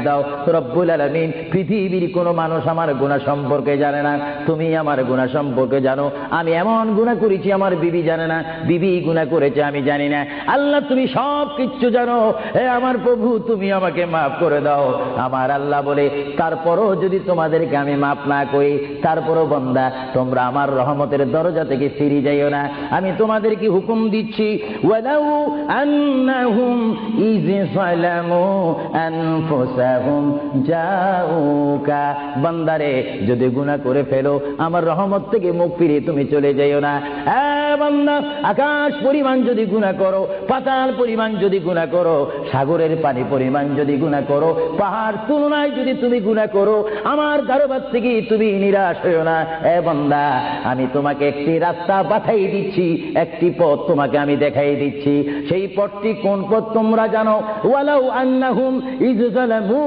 দাও। রব্বুল আলামিন, পৃথিবীর কোনো মানুষ আমার গুনাহ সম্পর্কে জানে না, তুমি আমার গুনাহ সম্পর্কে জানো। আমি এমন গুনাহ করেছি আমার বিবি জানে না, বিবি গুনাহ করেছে আমি জানি না। আল্লাহ তুমি সব কিচ্ছু জানো, হে আমার প্রভু তুমি আমাকে মাফ করে দাও। আমার আল্লাহ বলে, তারপরও যদি তোমাদেরকে আমি মাফ না করি, তারপরও বান্দা তোমরা আমার রহমতের দরজা থেকে ফিরে যাইও না। আমি তোমাদেরকে হুকুম দিচ্ছি, ওয়ালাউ আন্নাহুম ইয যালামু আনফুসাহুম জাউকা, বান্দারে যদি গুনাহ করে ফেলো আমার রহমত থেকে মুখ ফিরিয়ে তুমি চলে যাইও না। বান্দা, আকাশ পরিমাণ যদি গুনাহ করো, পাতাল পরিমাণ যদি গুনাহ করো, সাগরের পানি পরিমাণ যদি গুনাহ করো, পাহাড় তুলনায় যদি তুমি গুনাহ করো, আমার দরবার থেকে তুমি নিরাশ হইও না। বান্দা, আমি তোমাকে একটি রাস্তা পাঠাই দিচ্ছি, একটি পথ তোমাকে আমি দেখাই দিচ্ছি। সেই পথটি কোন পথ তোমরা জানো? ওয়ালাউ আন্নাহুম ইয যালামু